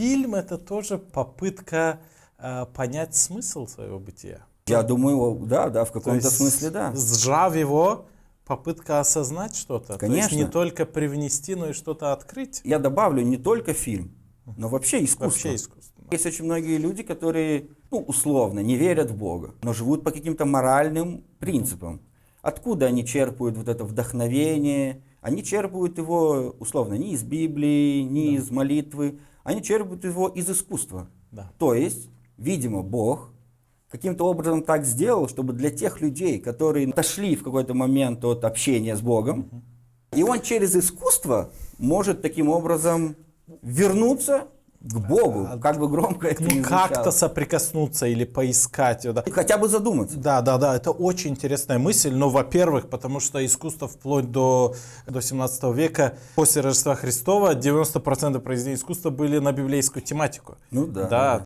фильм — это тоже попытка понять смысл своего бытия. Я думаю, да, в То каком-то есть, смысле, да. сжав его, попытка осознать что-то. То есть Конечно. не только привнести, но и что-то открыть. Я добавлю не только фильм, но вообще искусство. Вообще искусство. Есть очень многие люди, которые, условно, не верят в Бога, но живут по каким-то моральным принципам. Откуда они черпают вот это вдохновение? Они черпают его, условно, не из Библии, не из молитвы, они черпают его из искусства. Да. То есть, видимо, Бог каким-то образом так сделал, чтобы для тех людей, которые отошли в какой-то момент от общения с Богом, и он через искусство может таким образом вернуться к Богу, как бы громко это ни звучало. Как-то соприкоснуться или поискать. Да. Хотя бы задуматься. Да, это очень интересная мысль. Но, во-первых, потому что искусство вплоть до 17 века, после Рождества Христова, 90% произведений искусства были на библейскую тематику. Ну да.